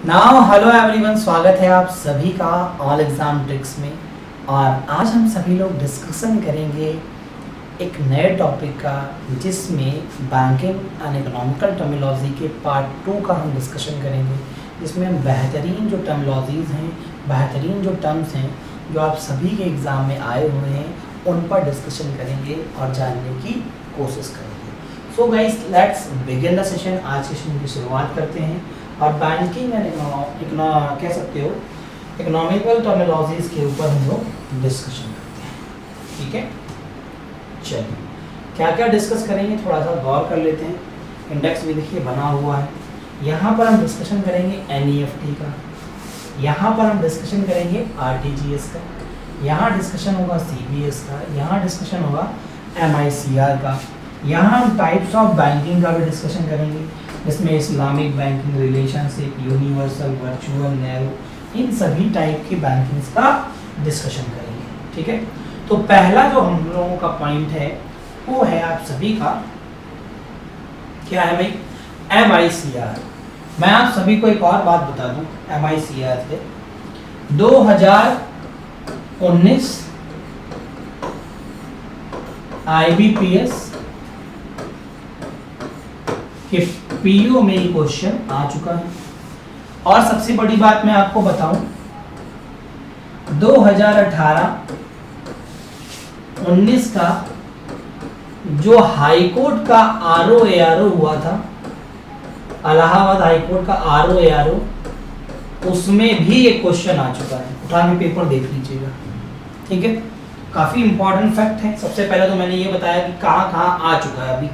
Now hello everyone, स्वागत है आप सभी का ऑल एग्जाम ट्रिक्स में। और आज हम सभी लोग डिस्कशन करेंगे एक नए टॉपिक का, जिसमें बैंकिंग एंड इकोनॉमिकल टर्मिनोलॉजी के पार्ट 2 का हम डिस्कशन करेंगे। जिसमें हम बेहतरीन जो टर्मिनोलॉजीज़ हैं, बेहतरीन जो टर्म्स हैं जो आप सभी के एग्ज़ाम में आए हुए हैं, उन पर डिस्कशन करेंगे और जानने की कोशिश करेंगे। So guys, let's begin the session. आज के सेशन की शुरुआत करते हैं और बैंकिंग एंड कह सकते हो इकोनॉमिकल टर्मिनोलॉजीज के ऊपर हम लोग डिस्कशन करते हैं। ठीक है, चलिए क्या क्या डिस्कस करेंगे थोड़ा सा गौर कर लेते हैं। इंडेक्स भी देखिए बना हुआ है। यहाँ पर हम डिस्कशन करेंगे NEFT का, यहाँ पर हम डिस्कशन करेंगे RTGS का, यहाँ डिस्कशन होगा CBS का, यहाँ डिस्कशन होगा MICR का, यहाँ हम टाइप्स ऑफ बैंकिंग का भी डिस्कशन करेंगे, जिसमें Islamic banking, relationship, universal, virtual, narrow, इन सभी टाइप की बैंकिंग्स का डिस्कशन करेंगे। ठीक है, तो पहला जो हम लोगों का पॉइंट है वो है आप सभी का, क्या है भाई? MICR। मैं आप सभी को एक और बात बता दूं, MICR से 2019 IBPS कि PO में ये क्वेश्चन आ चुका है। और सबसे बड़ी बात मैं आपको बताऊं, 2018-19 का जो हाई कोर्ट का RO-ARO हुआ था, इलाहाबाद हाई कोर्ट का RO-ARO, उसमें भी एक क्वेश्चन आ चुका है। उठा के पेपर देख लीजिएगा। ठीक है, काफी इंपॉर्टेंट फैक्ट है। सबसे पहले तो मैंने ये बताया कि कहाँ कहाँ आ चुका है, अभी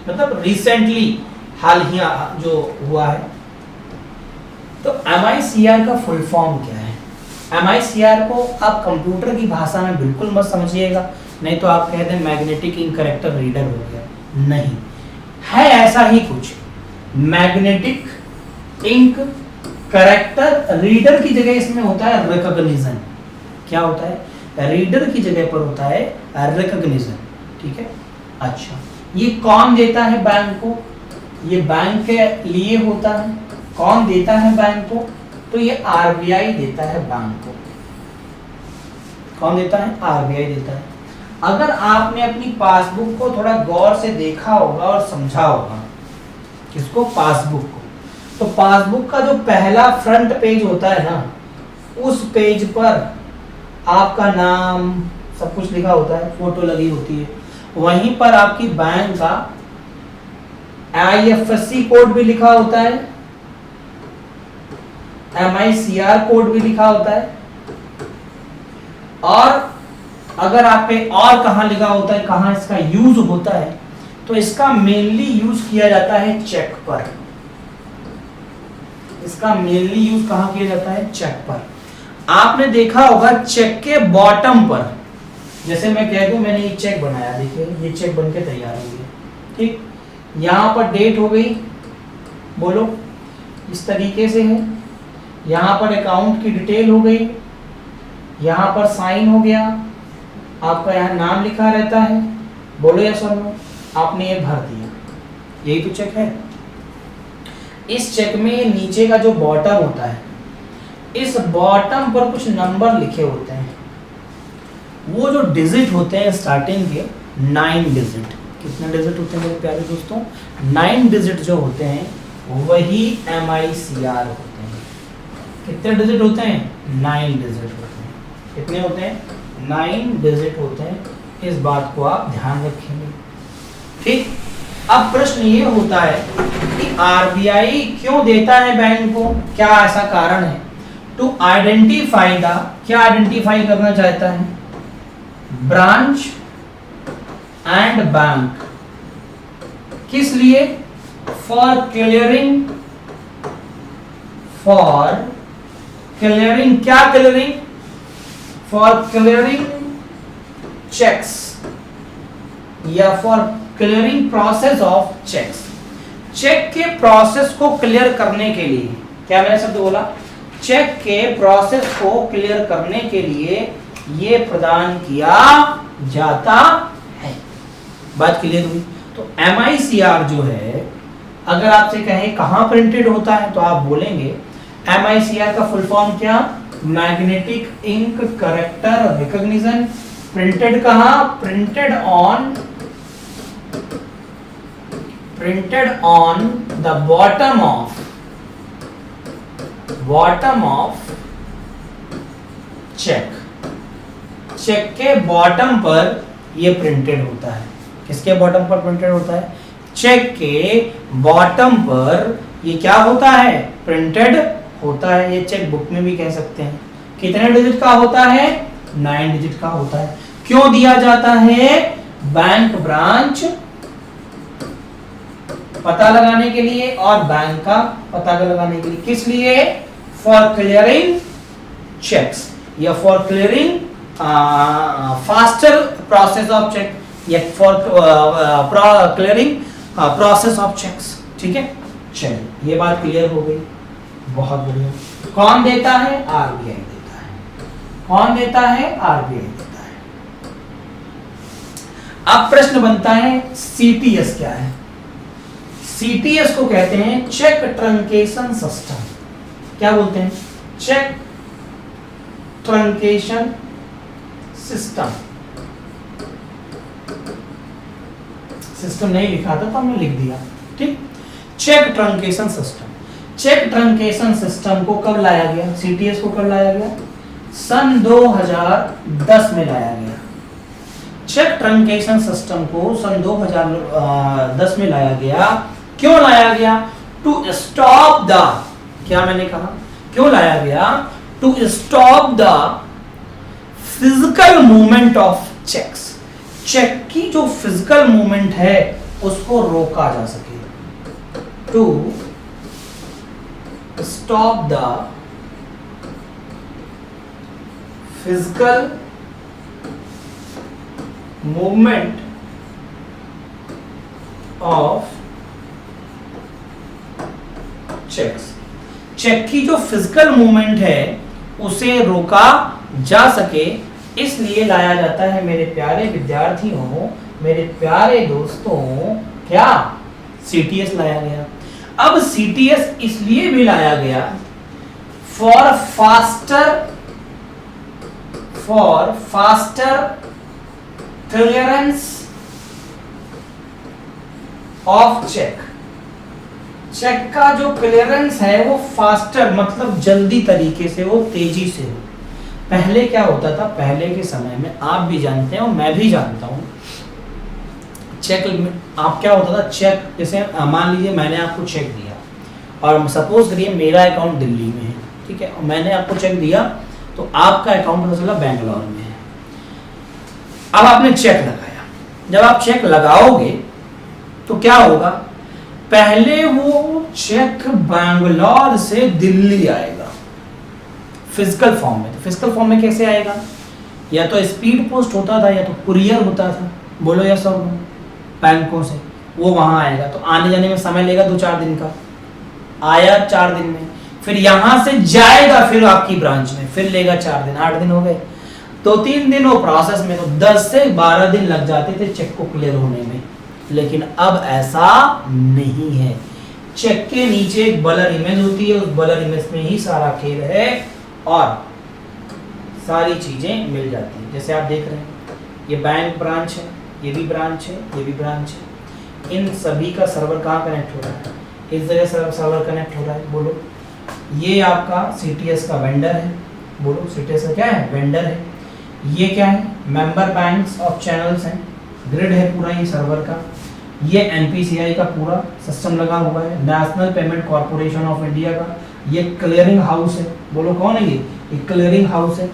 मतलब रिसेंटली हाल ही जो हुआ है। तो MICR का फुल फॉर्म क्या है? MICR को आप कंप्यूटर की भाषा में बिल्कुल मत समझिएगा, नहीं तो आप कहते हैं मैग्नेटिक इंक कैरेक्टर रीडर हो गया। नहीं है, ऐसा ही कुछ। मैग्नेटिक इंक कैरेक्टर रीडर की जगह इसमें होता है रिकॉग्निशन। क्या होता है? रीडर की जगह पर होता है रिकॉग्निशन। ठीक है, अच्छा ये कौन देता है बैंक को? ये बैंक के लिए होता है। कौन देता है बैंक को? तो ये RBI देता है बैंक को। कौन देता है? RBI देता है। अगर आपने अपनी पासबुक को थोड़ा गौर से देखा होगा और समझा होगा, किसको? पासबुक को। तो पासबुक का जो पहला फ्रंट पेज होता है ना, उस पेज पर आपका नाम सब कुछ लिखा होता है, फोटो लगी होती है। वहीं पर आपकी बैंक का IFSC कोड भी लिखा होता है, MICR कोड भी लिखा होता है। और अगर आप पे और कहां लिखा होता है, कहां इसका यूज होता है, तो इसका मेनली यूज किया जाता है चेक पर। इसका मेनली यूज कहां किया जाता है? चेक पर। आपने देखा होगा चेक के बॉटम पर, जैसे मैं कह दूं मैंने ये चेक बनाया, देखिए ये चेक बनके तैयार हो गया। ठीक, यहाँ पर डेट हो गई, बोलो इस तरीके से है। यहाँ पर अकाउंट की डिटेल हो गई, यहाँ पर साइन हो गया, आपका यहाँ नाम लिखा रहता है, बोलो या सर नो, आपने ये भर दिया। यही तो चेक है। इस चेक में नीचे का जो बॉटम होता है, इस बॉटम पर कुछ नंबर लिखे होते हैं। वो जो डिजिट होते हैं स्टार्टिंग के 9 डिजिट, कितने डिजिट होते हैं मेरे प्यारे दोस्तों? 9 डिजिट जो होते हैं वही MICR होते हैं। कितने डिजिट होते हैं? 9 डिजिट होते हैं। कितने होते हैं? 9 डिजिट होते हैं। इस बात को आप ध्यान रखेंगे। ठीक, अब प्रश्न ये होता है कि RBI क्यों देता है बैंक को? क्या ऐसा कारण है? टू आइडेंटिफाई द, क्या आइडेंटिफाई करना चाहता है? Branch and bank. किस लिए? फॉर क्लियरिंग, फॉर क्लियरिंग, क्या क्लियरिंग? फॉर क्लियरिंग चेक्स या for clearing process of cheques. Cheque के प्रोसेस को क्लियर करने के लिए, क्या मैंने शब्द बोला? चेक के प्रोसेस को क्लियर करने के लिए ये प्रदान किया जाता है। बात क्लियर हुई? तो MICR जो है अगर आपसे कहें कहाँ प्रिंटेड होता है तो आप बोलेंगे MICR का फुल फॉर्म क्या, magnetic ink character recognition. Printed कहाँ, printed on the bottom of cheque, cheque के बॉटम पर ये प्रिंटेड होता है। किसके बॉटम पर प्रिंटेड होता है, चेक के बॉटम पर ये क्या होता है, प्रिंटेड होता है। ये चेक बुक में भी कह सकते हैं। कितने डिजिट का होता है, 9 डिजिट का होता है। क्यों दिया जाता है, बैंक ब्रांच पता लगाने के लिए और बैंक का पता लगाने के लिए। किस लिए, फॉर क्लियरिंग चेक्स या for clearing faster process of cheque या for clearing process of cheques. ठीक है, चलिए ये बात क्लियर हो गई, बहुत बढ़िया। कौन देता है, RBI देता है। कौन देता है, RBI देता है। अब प्रश्न बनता है CTS क्या है। CTS को कहते हैं चेक ट्रंकेशन सिस्टम। क्या बोलते हैं, चेक ट्रंकेशन सिस्टम। सिस्टम नहीं लिखा था तो हमने लिख दिया, ठीक। Cheque truncation system, cheque truncation system को कब लाया गया, CTS को कब लाया गया, सन 2010 में लाया गया। चेक ट्रंकेशन सिस्टम को सन 2010 में लाया गया। क्यों लाया गया, टू स्टॉप द, क्या मैंने कहा, क्यों लाया गया, to stop the physical movement of cheques. Cheque की जो फिजिकल मूवमेंट है उसको रोका जा सके, to stop the physical movement of cheques. Cheque की जो फिजिकल मूवमेंट है उसे रोका जा सके, इसलिए लाया जाता है मेरे प्यारे विद्यार्थियों, मेरे प्यारे दोस्तों, क्या CTS लाया गया। अब CTS इसलिए भी लाया गया for faster clearance of cheque. Cheque का जो क्लियरेंस है वो फास्टर मतलब जल्दी तरीके से हो, तेजी से हो। पहले क्या होता था, पहले के समय में आप भी जानते हैं और मैं भी जानता हूं, चेक में आप क्या होता था, चेक जैसे मान लीजिए मैंने आपको चेक दिया और सपोज करिए मेरा अकाउंट दिल्ली में है, ठीक है, और मैंने आपको चेक दिया तो आपका अकाउंट पता चला बैंगलोर में है। अब आपने चेक लगाया, जब आप चेक लगाओगे तो क्या होगा, पहले वो चेक बैंगलोर से दिल्ली आएगा फिजिकल फॉर्म में। तो फिजिकल फॉर्म में कैसे आएगा, या तो स्पीड पोस्ट होता था या तो कुरियर होता था, बोलो या सब बैंकों से, वो वहां आएगा तो आने जाने में समय लेगा 2-4 दिन का, आया 4 दिन में, फिर यहां से जाएगा फिर आपकी ब्रांच में, फिर लेगा 4 दिन, 8 दिन हो गए, 2-3 दिन वो प्रोसेस में, तो 10 से 12 दिन लग जाते थे चेक को क्लियर होने में। लेकिन अब ऐसा नहीं है, चेक के नीचे एक ब्लर इमेज होती है, उस ब्लर इमेज में ही सारा खेल है और सारी चीजें मिल जाती हैं। जैसे आप देख रहे हैं ये बैंक ब्रांच है, ये भी ब्रांच है, ये भी ब्रांच है, इन सभी का सर्वर कहाँ कनेक्ट हो रहा है, इस जगह सर्वर कनेक्ट हो रहा है। बोलो ये आपका CTS का वेंडर है, बोलो CTS का क्या है, वेंडर है। ये क्या है, मेंबर बैंक्स ऑफ चैनल्स हैं, ग्रिड है पूरा ये सर्वर का। ये NPCI का पूरा सिस्टम लगा हुआ है, national payment corporation of India का। ये क्लियरिंग हाउस है, बोलो कौन है ये क्लियरिंग हाउस है।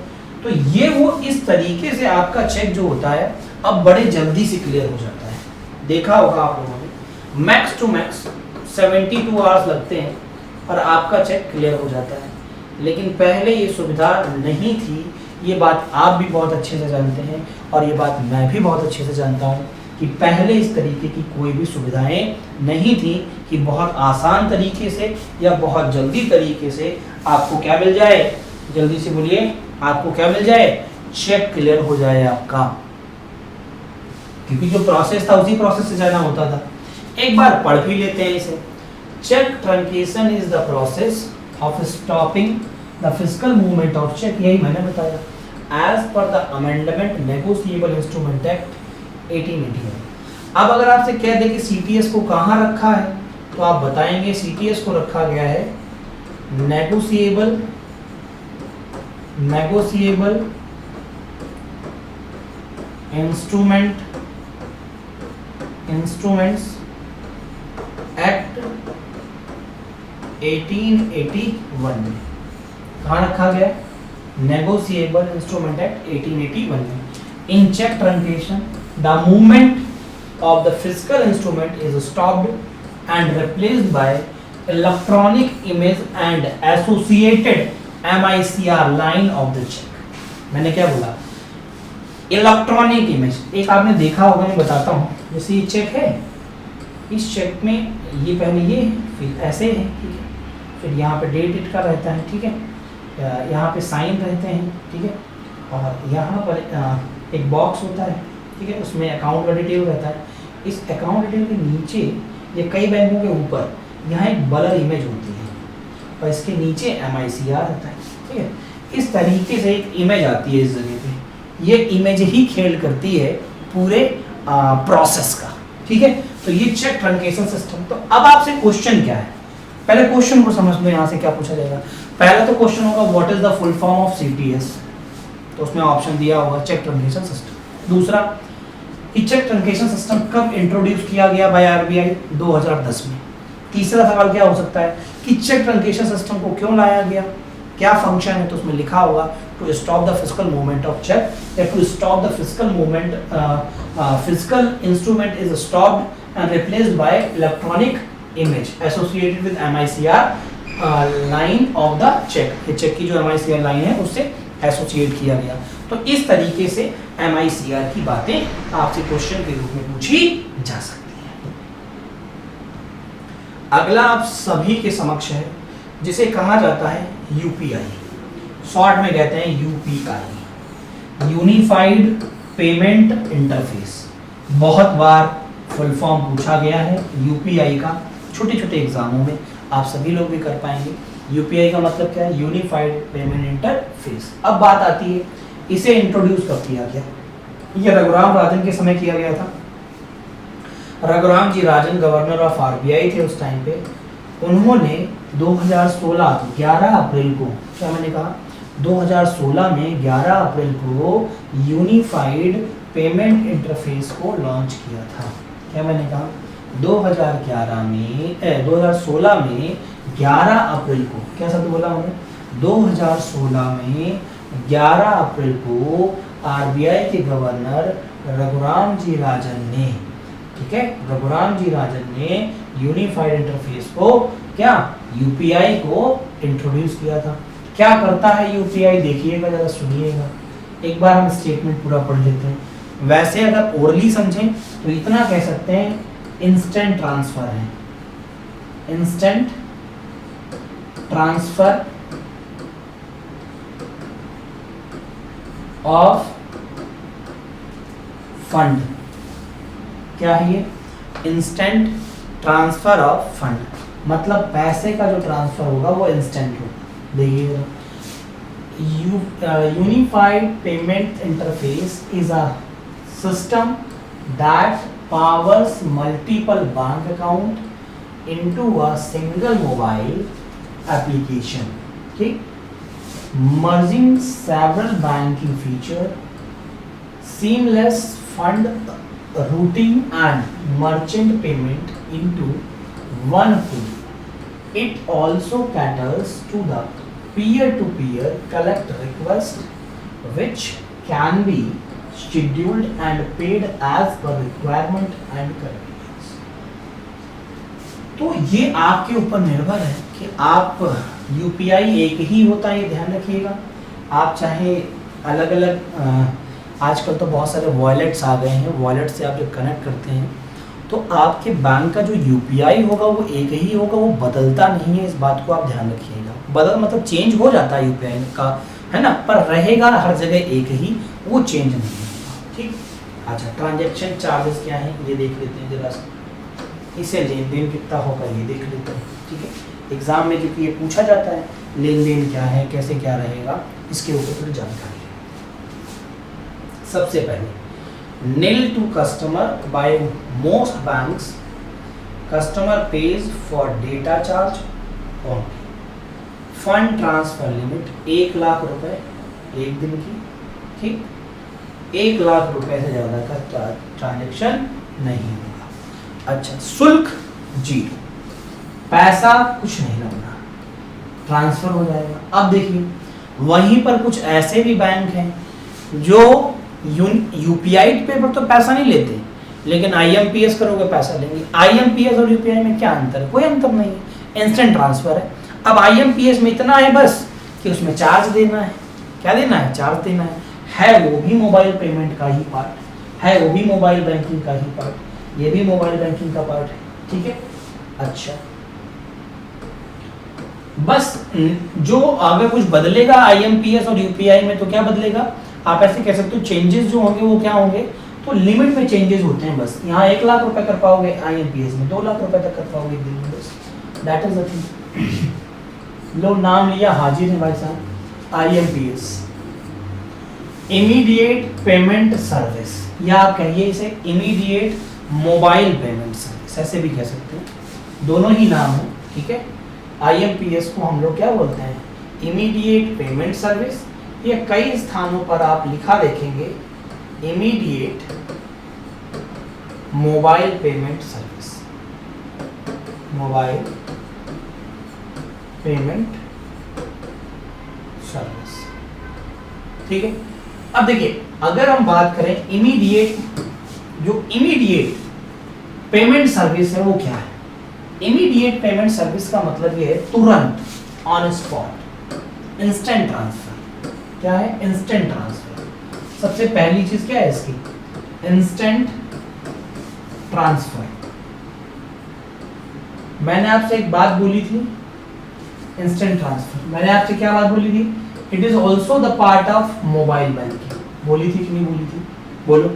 तो ये वो इस तरीके से आपका चेक जो होता है अब बड़े जल्दी से क्लियर हो जाता है। देखा होगा आप लोगों ने, मैक्स टू मैक्स 72 आवर्स लगते हैं और आपका चेक क्लियर हो जाता है। लेकिन पहले ये सुविधा नहीं थी, ये बात आप भी बहुत अच्छे से जानते हैं और ये बात मैं भी बहुत अच्छे से जानता हूँ कि पहले इस तरीके की कोई भी सुविधाएं नहीं थी कि बहुत आसान तरीके से या बहुत जल्दी तरीके से आपको क्या मिल जाए, जल्दी से बोलिए, आपको क्या मिल जाए, चेक क्लियर हो जाए आपका। क्योंकि जो प्रोसेस था उसी प्रोसेस से जाना होता था। एक बार पढ़ भी लेते हैं इसे, cheque truncation is the process of stopping the physical movement of cheque, यही मैंने बताया, as per the amendment negotiable instrument act 1881। अब अगर आपसे कह दे कि सीटीएस को कहाँ रखा है, तो आप बताएंगे सीटीएस को रखा गया है नेगोशिएबल इंस्ट्रूमेंट्स एक्ट 1881 में। कहाँ रखा गया? नेगोशिएबल इंस्ट्रूमेंट एक्ट 1881 में। In cheque truncation the movement of the physical instrument is stopped and replaced by electronic image and associated MICR line of the check। मैंने क्या बोला? Electronic image. एक आपने देखा होगा, मैं बताता हूँ। जैसे ये चेक है, इस चेक में ये पहले ये फिर ऐसे है, ठीक है, फिर यहाँ पे डेट का रहता है, ठीक है, यहाँ पे साइन रहते हैं, ठीक है, और यहाँ पर एक बॉक्स होता है, ठीक है, उसमें अकाउंट का डिटेल रहता है। इस अकाउंट डिटेल के नीचे ये कई बैंकों के ऊपर यहाँ एक ब्लर इमेज होती है और इसके नीचे MICR रहता है, ठीक है। इस तरीके से एक इमेज आती है इस जगह पे, ये इमेज ही खेल करती है पूरे प्रोसेस का, ठीक है। तो ये चेक ट्रंकेशन सिस्टम। तो अब आपसे क्वेश्चन क्या है, पहले क्वेश्चन को समझ लो, यहाँ से क्या पूछा जाएगा। पहला तो क्वेश्चन होगा what is the full form of CTS, तो उसमें ऑप्शन दिया होगा चेक ट्रंकेशन सिस्टम। दूसरा कि चेक ट्रंकेशन सिस्टम कब इंट्रोड्यूस किया गया बाय RBI? 2010 में। तीसरा सवाल क्या हो सकता है कि चेक ट्रंकेशन सिस्टम को क्यों लाया गया, क्या फंक्शन है, तो उसमें लिखा होगा to stop the physical movement of cheque या to stop the physical movement, physical instrument is stopped and replaced by electronic image associated with MICR line of the cheque. ये चेक की जो MICR लाइन है उससे associate किया गया। तो इस तरीके से MICR की बातें आपसे क्वेश्चन के रूप में पूछी जा सकती है। अगला आप सभी के समक्ष है जिसे कहा जाता है UPI, शॉर्ट में कहते हैं UPI, यूनिफाइड पेमेंट इंटरफेस। बहुत बार फुल फॉर्म पूछा गया है UPI का, छोटे छोटे एग्जामों में आप सभी लोग भी कर पाएंगे। UPI का मतलब क्या है? Unified payment interface. अब बात आती है इसे इंट्रोड्यूस कब किया गया? ये रघुराम राजन के समय किया गया था। रघुराम जी राजन गवर्नर ऑफ RBI थे उस टाइम पे। उन्होंने 2016 11 अप्रैल को, क्या मैंने कहा, 2016 में 11 अप्रैल को यूनिफाइड पेमेंट इंटरफेस को लॉन्च किया था। क्या मैंने कहा? 2016 में 11 अप्रैल को, क्या शब्द बोला हमने? 2016 में 11 अप्रैल को RBI के गवर्नर रघुराम जी राजन ने, ठीक है, रघुराम जी राजन ने यूनिफाइड इंटरफेस को, क्या, UPI को इंट्रोड्यूस किया था। क्या करता है UPI? देखिएगा जरा, सुनिएगा, एक बार हम स्टेटमेंट पूरा पढ़ लेते हैं। वैसे अगर ओरली समझें तो इतना कह सकते हैं इंस्टेंट ट्रांसफर है, इंस्टेंट ट्रांसफर ऑफ फंड। क्या है ये? इंस्टेंट ट्रांसफर ऑफ फंड, मतलब पैसे का जो ट्रांसफर होगा वो इंस्टेंट होगा। देखिए, unified payment interface is a system that powers multiple bank account into a single mobile application, okay, merging several banking feature, seamless fund routing and merchant payment into one tool. It also caters to the peer-to-peer collect request which can be scheduled and paid as per requirement and convenience। तो ये आपके ऊपर निर्भर है कि आप, UPI एक ही होता है, ये ध्यान रखिएगा। आप चाहे अलग अलग, आजकल तो बहुत सारे वॉलेट्स आ गए हैं, वॉलेट से आप जब कनेक्ट करते हैं तो आपके बैंक का जो UPI होगा वो एक ही होगा, वो बदलता नहीं है। इस बात को आप ध्यान रखिएगा। बदल मतलब चेंज हो जाता है UPI का, है ना, पर रहेगा हर जगह एक ही, वो चेंज नहीं होगा, ठीक। अच्छा, ट्रांजैक्शन चार्जेस क्या है ये देख लेते हैं जरा सा। इसे लेन देन कितना होगा ये देख लेते हैं। ठीक है, एग्जाम में क्योंकि ये पूछा जाता है लेन देन क्या है, कैसे क्या रहेगा, इसके ऊपर थोड़ी जानकारी है। सबसे पहले nil to customer by most banks, customer page for data charge only, fund transfer limit 1 lakh रुपए एक दिन की, ठीक, 1 लाख रुपए से ज़्यादा का ट्रांजेक्शन नहीं होगा। अच्छा, शुल्क 0, पैसा कुछ नहीं लगना, ट्रांसफर हो जाएगा। अब देखिए वहीं पर कुछ ऐसे भी बैंक हैं जो यूपीआई पे पर तो पैसा नहीं लेते, लेकिन आईएमपीएस करोगे पैसा लेंगे। आईएमपीएस और यूपीआई में क्या अंतर है? कोई अंतर नहीं है, इंस्टेंट ट्रांसफर है। अब आईएमपीएस में इतना है बस कि उसमें चार्ज देना है। क्या देना है? चार्ज देना है वो भी मोबाइल पेमेंट का ही पार्ट है, वो भी मोबाइल बैंकिंग का ही पार्ट, ये भी मोबाइल बैंकिंग का पार्ट है, ठीक है। अच्छा, बस जो अगर कुछ बदलेगा आईएमपीएस और यूपीआई में तो क्या बदलेगा, आप ऐसे कह सकते हो चेंजेस जो होंगे वो क्या होंगे, तो लिमिट में चेंजेस होते हैं बस। यहाँ 1 लाख रुपए कर पाओगे, आईएमपीएस में 2 लाख रुपए तक कर पाओगे दिन में, बस दैट इज द थिंग। लो, नाम लिया, हाजिर है भाई साहब। आईएमपीएस इमीडिएट पेमेंट सर्विस, या आप कहिए इसे इमीडिएट मोबाइल पेमेंट सर्विस, ऐसे भी कह सकते हैं, दोनों ही नाम है, ठीक है। आईएमपीएस को हम लोग क्या बोलते हैं? Immediate payment service. ये कई स्थानों पर आप लिखा देखेंगे immediate mobile payment service, mobile payment service, ठीक है। अब देखिए, अगर हम बात करें इमीडिएट, जो इमीडिएट पेमेंट सर्विस है वो क्या है? इमीडिएट पेमेंट सर्विस का मतलब ये है तुरंत, ऑन स्पॉट, इंस्टेंट ट्रांसफर। क्या है? Instant transfer. सबसे पहली चीज क्या है इसकी? Instant transfer. मैंने आपसे एक बात बोली थी, इंस्टेंट ट्रांसफर, मैंने आपसे क्या बात बोली थी? It is also the part of mobile banking. बोली थी कि नहीं बोली थी? बोलो।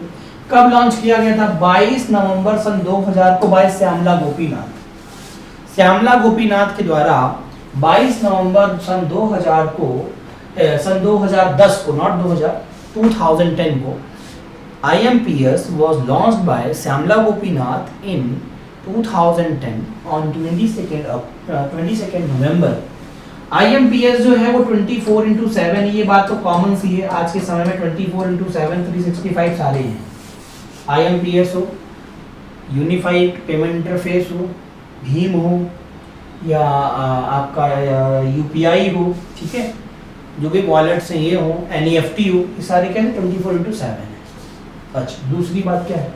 कब लॉन्च किया गया था? 22 नवंबर सन 2000 को बाय श्यामला गोपीनाथ। श्यामला गोपीनाथ के द्वारा 22 नवंबर सन 2000 को, सन 2010 को, नॉट 2000, 2010 को IMPS was launched by Syamla Gopinath in 2010 on 22nd November। IMPS जो है वो 24/7, ये बात तो कॉमन सी है आज के समय में, 24/7 365 सारे हैं। IMPS हो, यूनिफाइड पेमेंट इंटरफेस हो, भीम हो, या आपका UPI हो, ठीक है, जो भी वॉलेट्स हैं ये हो, NEFT हो, ये सारे क्या है 24/7 है। अच्छा, दूसरी बात क्या है?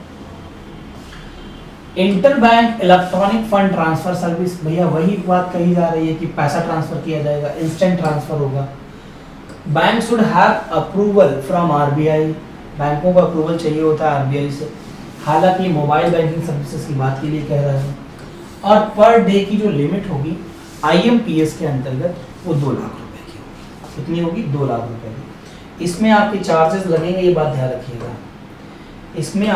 Inter bank electronic fund transfer service. भैया वही बात कही जा रही है कि पैसा ट्रांसफर किया जाएगा, इंस्टेंट ट्रांसफर होगा। Bank should have approval from RBI, बैंकों को अप्रूवल चाहिए होता है RBI से। हालांकि मोबाइल बैंकिंग सर्विसेज की बात के लिए कह रहा है। और पर डे की जो लिमिट होगी IMPS के अंतर्गत वो 2 लाख रुपए की होगी। कितनी होगी? 2 लाख रुपए की। इसमें आपके चार्जेस लगेंगे, ये बात ध्यान रखिएगा। इसमें